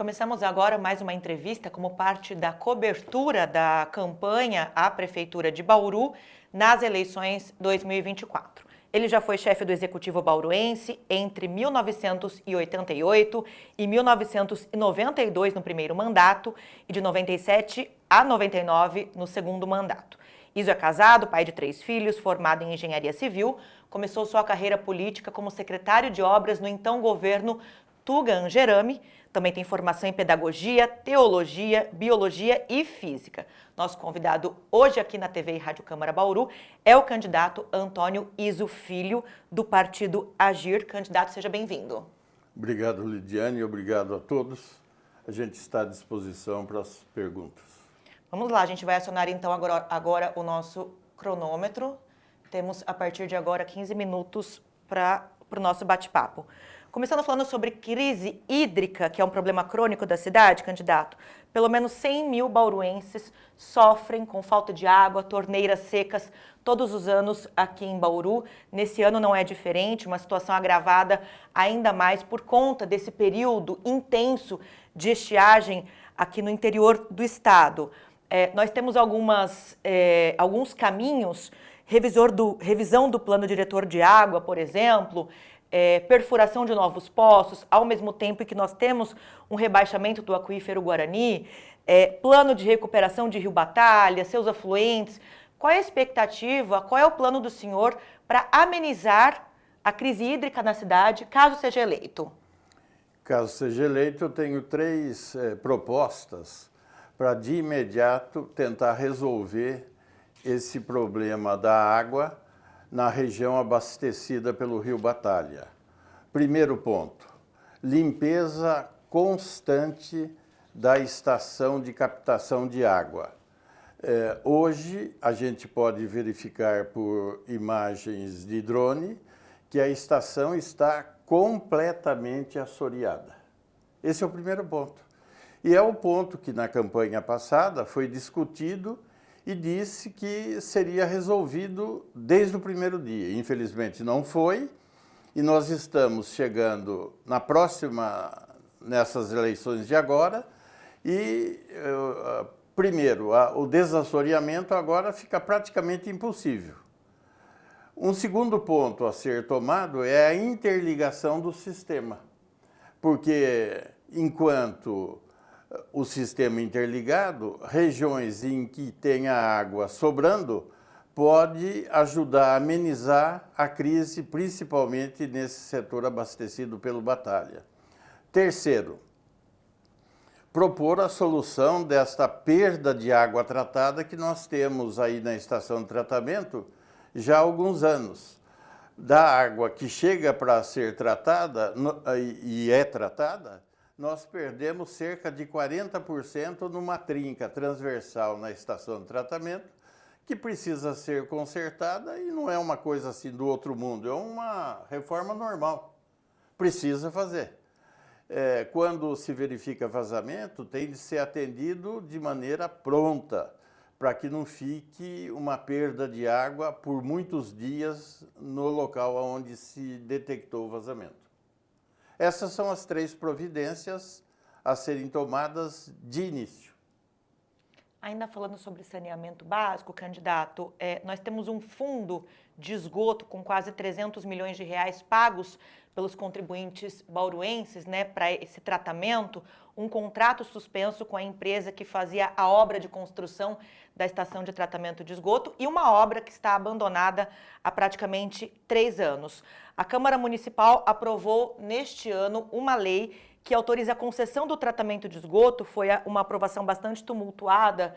começamos agora mais uma entrevista como parte da cobertura da campanha à Prefeitura de Bauru nas eleições 2024. Ele já foi chefe do Executivo bauruense entre 1988 e 1992 no primeiro mandato e de 97 a 99 no segundo mandato. Iso é casado, pai de 3 filhos, formado em engenharia civil, começou sua carreira política como secretário de obras no então governo Tuga Angerami. Também tem formação em pedagogia, teologia, biologia e física. Nosso convidado hoje aqui na TV e Rádio Câmara Bauru é o candidato Antônio Iso Filho, do partido Agir. Candidato, seja bem-vindo. Obrigado, Lidiane, obrigado a todos. A gente está à disposição para as perguntas. Vamos lá, a gente vai acionar então agora o nosso cronômetro. Temos a partir de agora 15 minutos para o nosso bate-papo. Começando falando sobre crise hídrica, que é um problema crônico da cidade, candidato. Pelo menos 100 mil bauruenses sofrem com falta de água, torneiras secas, todos os anos aqui em Bauru. Nesse ano não é diferente, uma situação agravada ainda mais por conta desse período intenso de estiagem aqui no interior do estado. Nós temos alguns caminhos, revisão do plano diretor de água, por exemplo, perfuração de novos poços, ao mesmo tempo que nós temos um rebaixamento do aquífero Guarani, plano de recuperação de Rio Batalha, seus afluentes. Qual é a expectativa, qual é o plano do senhor para amenizar a crise hídrica na cidade, caso seja eleito? Caso seja eleito, eu tenho 3 propostas para, de imediato, tentar resolver esse problema da água na região abastecida pelo Rio Batalha. Primeiro ponto, limpeza constante da estação de captação de água. Hoje, a gente pode verificar por imagens de drone que a estação está completamente assoreada. Esse é o primeiro ponto. E é o ponto que na campanha passada foi discutido e disse que seria resolvido desde o primeiro dia. Infelizmente não foi, e nós estamos chegando nessas eleições de agora, e primeiro, o desassoreamento agora fica praticamente impossível. Um segundo ponto a ser tomado é a interligação do sistema, porque enquanto o sistema interligado, regiões em que tem a água sobrando, pode ajudar a amenizar a crise, principalmente nesse setor abastecido pelo Batalha. Terceiro, propor a solução desta perda de água tratada que nós temos aí na estação de tratamento já há alguns anos. Da água que chega para ser tratada e é tratada, nós perdemos cerca de 40% numa trinca transversal na estação de tratamento, que precisa ser consertada e não é uma coisa assim do outro mundo, é uma reforma normal. Precisa fazer. Quando se verifica vazamento, tem de ser atendido de maneira pronta, para que não fique uma perda de água por muitos dias no local onde se detectou o vazamento. Essas são as 3 providências a serem tomadas de início. Ainda falando sobre saneamento básico, candidato, nós temos um fundo de esgoto com quase 300 milhões de reais pagos pelos contribuintes bauruenses, para esse tratamento, um contrato suspenso com a empresa que fazia a obra de construção da estação de tratamento de esgoto e uma obra que está abandonada há praticamente 3 anos. A Câmara Municipal aprovou neste ano uma lei que autoriza a concessão do tratamento de esgoto. Foi uma aprovação bastante tumultuada.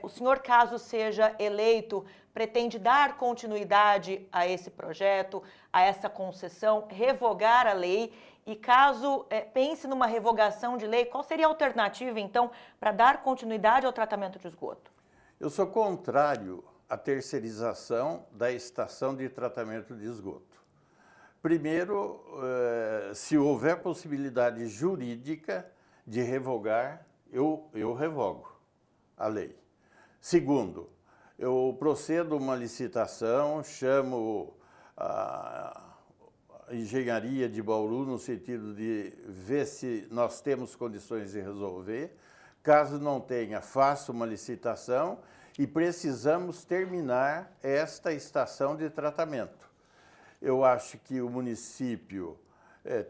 O senhor, caso seja eleito, pretende dar continuidade a esse projeto, a essa concessão, revogar a lei? E caso pense numa revogação de lei, qual seria a alternativa, então, para dar continuidade ao tratamento de esgoto? Eu sou contrário à terceirização da estação de tratamento de esgoto. Primeiro, se houver possibilidade jurídica de revogar, eu revogo a lei. Segundo, eu procedo uma licitação, chamo engenharia de Bauru no sentido de ver se nós temos condições de resolver. Caso não tenha, faça uma licitação e precisamos terminar esta estação de tratamento. Eu acho que o município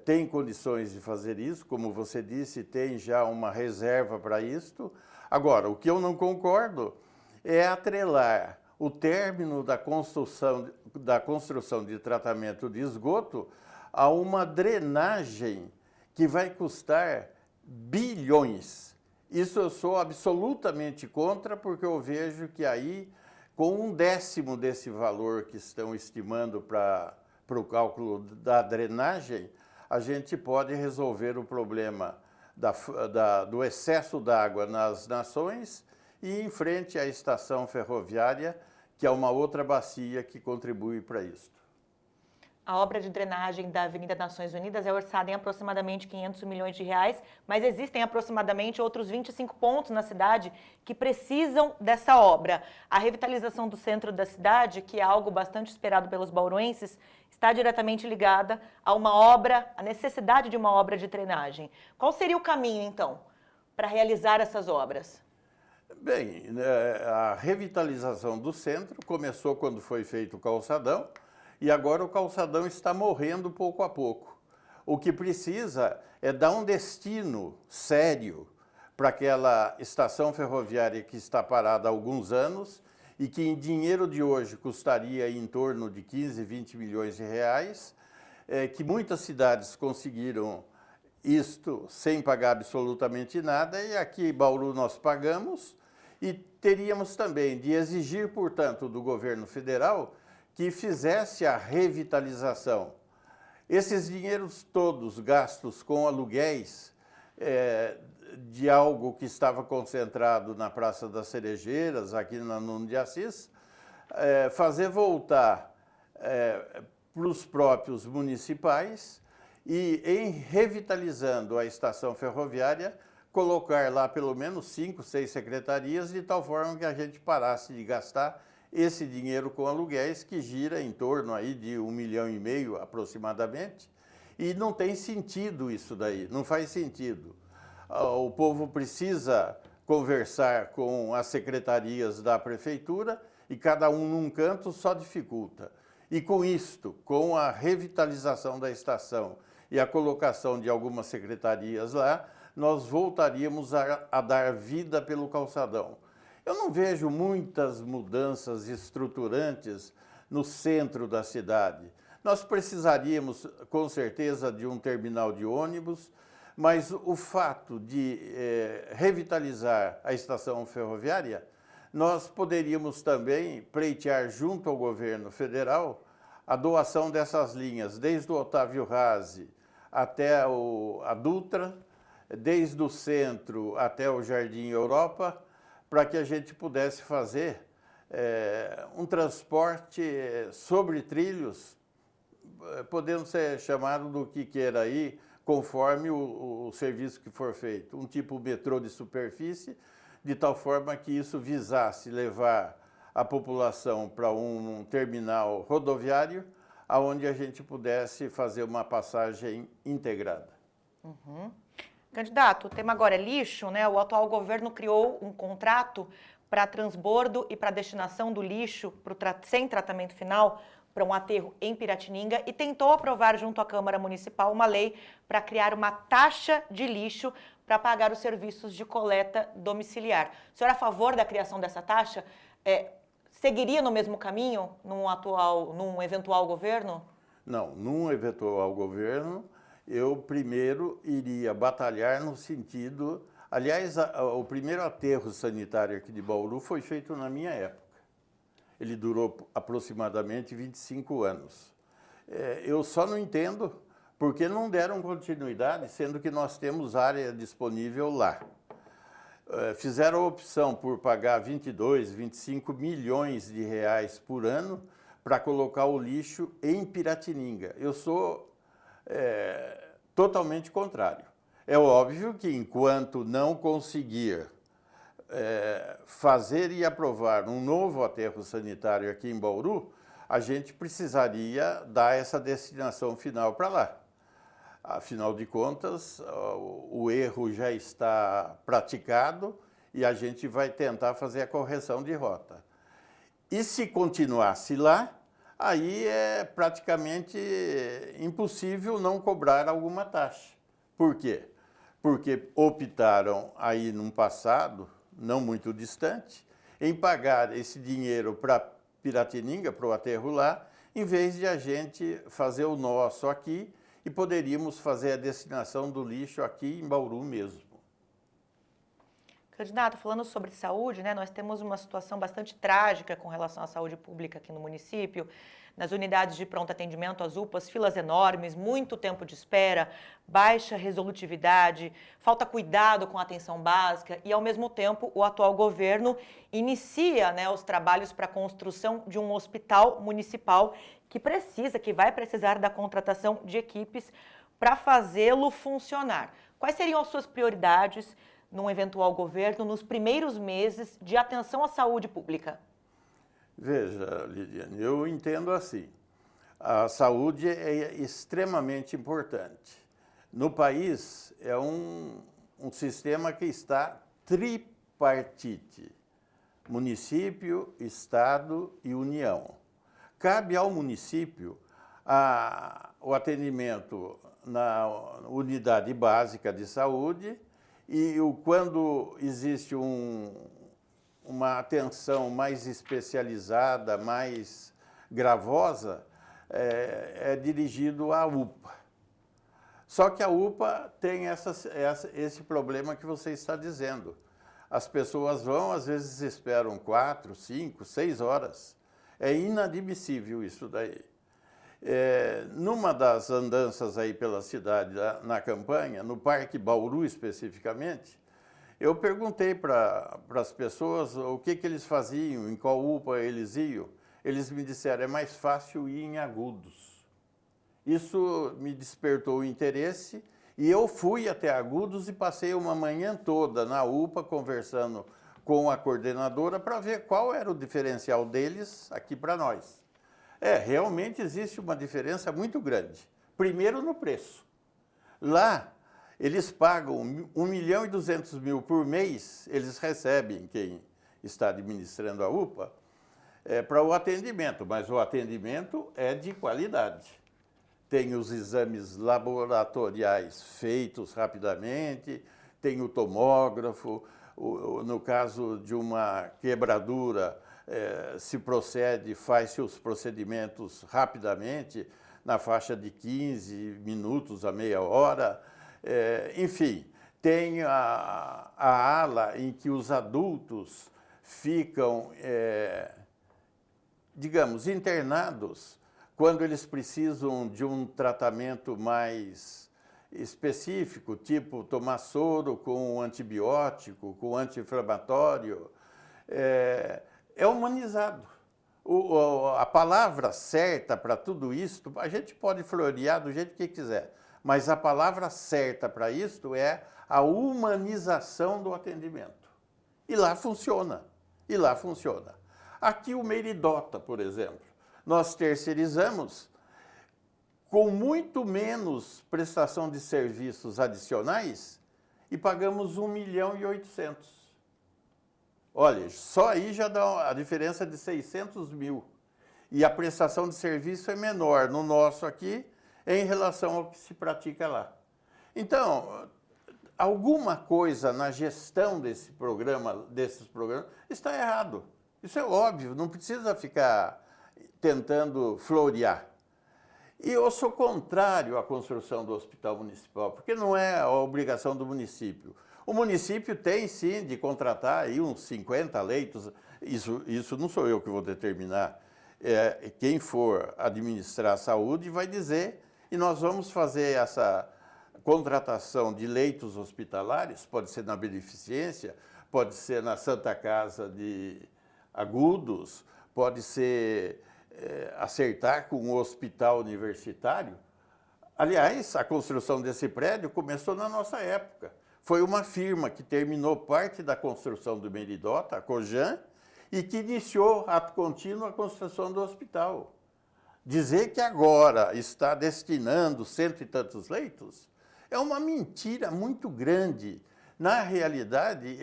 tem condições de fazer isso, como você disse, tem já uma reserva para isto. Agora, o que eu não concordo é atrelar o término da construção de tratamento de esgoto a uma drenagem que vai custar bilhões. Isso eu sou absolutamente contra, porque eu vejo que aí, com 1/10 desse valor que estão estimando para o cálculo da drenagem, a gente pode resolver o problema do excesso d'água nas nações e em frente à estação ferroviária, que é uma outra bacia que contribui para isso. A obra de drenagem da Avenida Nações Unidas é orçada em aproximadamente 500 milhões de reais, mas existem aproximadamente outros 25 pontos na cidade que precisam dessa obra. A revitalização do centro da cidade, que é algo bastante esperado pelos bauruenses, está diretamente ligada a uma obra, a necessidade de uma obra de drenagem. Qual seria o caminho, então, para realizar essas obras? Bem, a revitalização do centro começou quando foi feito o calçadão, e agora o calçadão está morrendo pouco a pouco. O que precisa é dar um destino sério para aquela estação ferroviária que está parada há alguns anos e que em dinheiro de hoje custaria em torno de 15, 20 milhões de reais, que muitas cidades conseguiram isto sem pagar absolutamente nada, e aqui em Bauru nós pagamos, e teríamos também de exigir, portanto, do governo federal que fizesse a revitalização. Esses dinheiros todos gastos com aluguéis de algo que estava concentrado na Praça das Cerejeiras, aqui na Nuno de Assis, fazer voltar para os próprios municipais e, em revitalizando a estação ferroviária, colocar lá pelo menos 5, 6 secretarias, de tal forma que a gente parasse de gastar esse dinheiro com aluguéis, que gira em torno aí de 1,5 milhão aproximadamente, e não tem sentido isso daí, não faz sentido. O povo precisa conversar com as secretarias da prefeitura e cada um num canto só dificulta. E com isto, com a revitalização da estação e a colocação de algumas secretarias lá, nós voltaríamos a dar vida pelo calçadão. Eu não vejo muitas mudanças estruturantes no centro da cidade. Nós precisaríamos, com certeza, de um terminal de ônibus, mas o fato de revitalizar a estação ferroviária, nós poderíamos também pleitear junto ao governo federal a doação dessas linhas, desde o Otávio Razzi até a Dutra, desde o centro até o Jardim Europa, para que a gente pudesse fazer um transporte sobre trilhos, podendo ser chamado do que queira aí, conforme o serviço que for feito. Um tipo metrô de superfície, de tal forma que isso visasse levar a população para um terminal rodoviário, onde a gente pudesse fazer uma passagem integrada. Uhum. Candidato, o tema agora é lixo, né? O atual governo criou um contrato para transbordo e para destinação do lixo sem tratamento final para um aterro em Piratininga e tentou aprovar junto à Câmara Municipal uma lei para criar uma taxa de lixo para pagar os serviços de coleta domiciliar. O senhor é a favor da criação dessa taxa? Seguiria no mesmo caminho num eventual governo? Não, num eventual governo, eu primeiro iria batalhar no sentido... Aliás, o primeiro aterro sanitário aqui de Bauru foi feito na minha época. Ele durou aproximadamente 25 anos. Eu só não entendo porque não deram continuidade, sendo que nós temos área disponível lá. Fizeram a opção por pagar 22, 25 milhões de reais por ano para colocar o lixo em Piratininga. Eu sou totalmente contrário. É óbvio que enquanto não conseguir fazer e aprovar um novo aterro sanitário aqui em Bauru, a gente precisaria dar essa destinação final para lá. Afinal de contas, o erro já está praticado e a gente vai tentar fazer a correção de rota. E se continuasse lá, aí é praticamente impossível não cobrar alguma taxa. Por quê? Porque optaram aí num passado, não muito distante, em pagar esse dinheiro para Piratininga, para o aterro lá, em vez de a gente fazer o nosso aqui, e poderíamos fazer a destinação do lixo aqui em Bauru mesmo. Candidato, falando sobre saúde, né, nós temos uma situação bastante trágica com relação à saúde pública aqui no município. Nas unidades de pronto atendimento, as UPAs, filas enormes, muito tempo de espera, baixa resolutividade, falta cuidado com a atenção básica e, ao mesmo tempo, o atual governo inicia, né, os trabalhos para a construção de um hospital municipal que vai precisar da contratação de equipes para fazê-lo funcionar. Quais seriam as suas prioridades num eventual governo nos primeiros meses de atenção à saúde pública? Veja, Lidiane, eu entendo assim. A saúde é extremamente importante. No país, é um sistema que está tripartite: município, Estado e União. Cabe ao município o atendimento na unidade básica de saúde e quando existe uma atenção mais especializada, mais gravosa, é dirigido à UPA. Só que a UPA tem esse problema que você está dizendo. As pessoas vão, às vezes esperam 4, 5, 6 horas. É inadmissível isso daí. Numa das andanças aí pela cidade, na campanha, no Parque Bauru especificamente, eu perguntei para as pessoas o que eles faziam, em qual UPA eles iam. Eles me disseram, é mais fácil ir em Agudos. Isso me despertou o interesse e eu fui até Agudos e passei uma manhã toda na UPA conversando com a coordenadora para ver qual era o diferencial deles aqui para nós. Realmente existe uma diferença muito grande. Primeiro no preço. Lá, eles pagam 1.200.000 por mês, eles recebem, quem está administrando a UPA, para o atendimento, mas o atendimento é de qualidade. Tem os exames laboratoriais feitos rapidamente, tem o tomógrafo, no caso de uma quebradura, se procede, faz-se os procedimentos rapidamente, na faixa de 15 minutos a meia hora. Enfim, tem a ala em que os adultos ficam, digamos, internados quando eles precisam de um tratamento mais específico, tipo tomar soro com antibiótico, com anti-inflamatório. É humanizado. A palavra certa para tudo isso, a gente pode florear do jeito que quiser, mas a palavra certa para isso é a humanização do atendimento. E lá funciona. E lá funciona. Aqui o Meridota, por exemplo, nós terceirizamos com muito menos prestação de serviços adicionais e pagamos 1.800.000. Olha, só aí já dá a diferença de 600.000. E a prestação de serviço é menor no nosso aqui em relação ao que se pratica lá. Então, alguma coisa na gestão desses programas está errado. Isso é óbvio, não precisa ficar tentando florear. E eu sou contrário à construção do hospital municipal, porque não é a obrigação do município. O município tem, sim, de contratar aí uns 50 leitos. Isso não sou eu que vou determinar. Quem for administrar a saúde vai dizer, e nós vamos fazer essa contratação de leitos hospitalares, pode ser na Beneficência, pode ser na Santa Casa de Agudos, pode ser acertar com o hospital universitário. Aliás, a construção desse prédio começou na nossa época. Foi uma firma que terminou parte da construção do Meridota, a Cojan, e que iniciou, ato contínuo, a construção do hospital. Dizer que agora está destinando 100 e tantos leitos é uma mentira muito grande. Na realidade,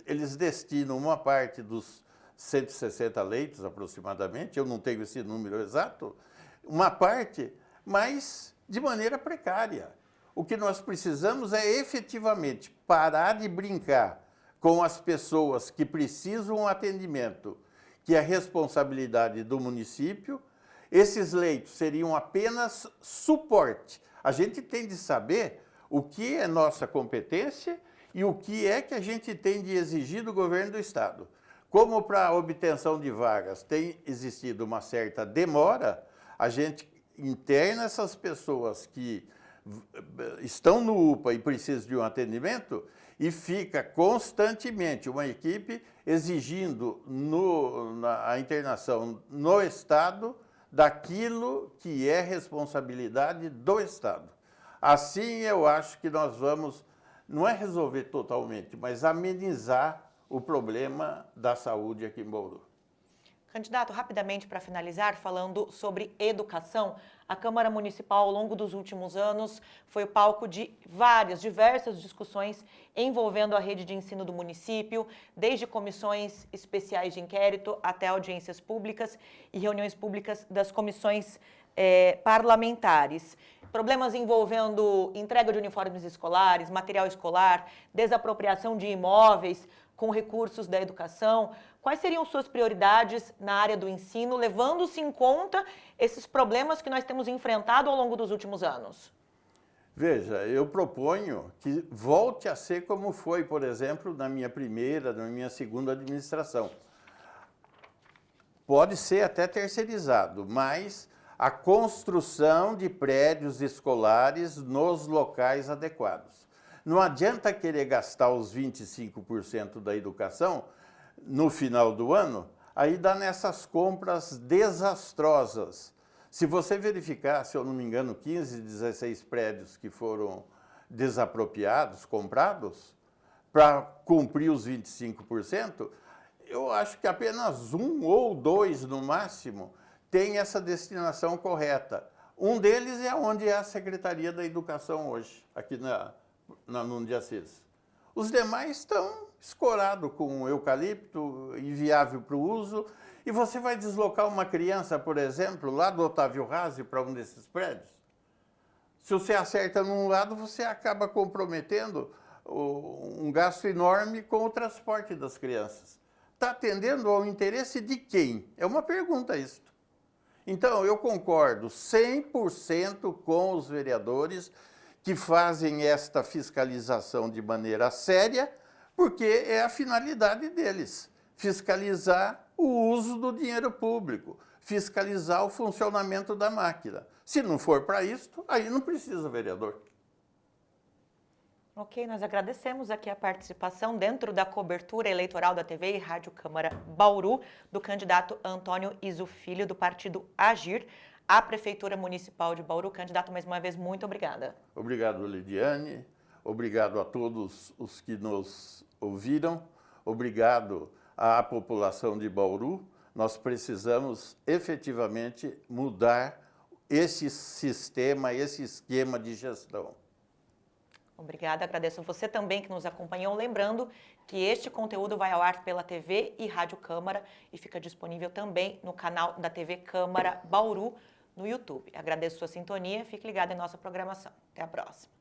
eles destinam uma parte dos 160 leitos aproximadamente, eu não tenho esse número exato, uma parte, mas de maneira precária. O que nós precisamos é efetivamente parar de brincar com as pessoas que precisam de um atendimento, que é responsabilidade do município. Esses leitos seriam apenas suporte. A gente tem de saber o que é nossa competência e o que é que a gente tem de exigir do governo do Estado. Como para a obtenção de vagas tem existido uma certa demora, a gente interna essas pessoas que estão no UPA e precisam de um atendimento e fica constantemente uma equipe exigindo a internação no Estado daquilo que é responsabilidade do Estado. Assim, eu acho que nós vamos, não é resolver totalmente, mas amenizar o problema da saúde aqui em Bauru. Candidato, rapidamente para finalizar, falando sobre educação, a Câmara Municipal, ao longo dos últimos anos, foi o palco de diversas discussões envolvendo a rede de ensino do município, desde comissões especiais de inquérito até audiências públicas e reuniões públicas das comissões parlamentares. Problemas envolvendo entrega de uniformes escolares, material escolar, desapropriação de imóveis com recursos da educação. Quais seriam suas prioridades na área do ensino, levando-se em conta esses problemas que nós temos enfrentado ao longo dos últimos anos? Veja, eu proponho que volte a ser como foi, por exemplo, na minha segunda administração. Pode ser até terceirizado, mas a construção de prédios escolares nos locais adequados. Não adianta querer gastar os 25% da educação no final do ano, aí dá nessas compras desastrosas. Se você verificar, se eu não me engano, 15, 16 prédios que foram desapropriados, comprados, para cumprir os 25%, eu acho que apenas 1 ou 2 no máximo tem essa destinação correta. Um deles é onde é a Secretaria da Educação hoje, aqui na Nuno de Assis. Os demais estão escorados com eucalipto, inviável para o uso, e você vai deslocar uma criança, por exemplo, lá do Otávio Razzi para um desses prédios. Se você acerta num lado, você acaba comprometendo um gasto enorme com o transporte das crianças. Está atendendo ao interesse de quem? É uma pergunta isso. Então, eu concordo 100% com os vereadores que fazem esta fiscalização de maneira séria, porque é a finalidade deles, fiscalizar o uso do dinheiro público, fiscalizar o funcionamento da máquina. Se não for para isso, aí não precisa vereador. Ok, nós agradecemos aqui a participação dentro da cobertura eleitoral da TV e Rádio Câmara Bauru, do candidato Antônio Iso Filho, do partido Agir, à Prefeitura Municipal de Bauru. Candidato, mais uma vez, muito obrigada. Obrigado, Lidiane. Obrigado a todos os que nos ouviram. Obrigado à população de Bauru. Nós precisamos efetivamente mudar esse sistema, esse esquema de gestão. Obrigada, agradeço você também que nos acompanhou. Lembrando que este conteúdo vai ao ar pela TV e Rádio Câmara e fica disponível também no canal da TV Câmara Bauru no YouTube. Agradeço sua sintonia, fique ligado em nossa programação. Até a próxima.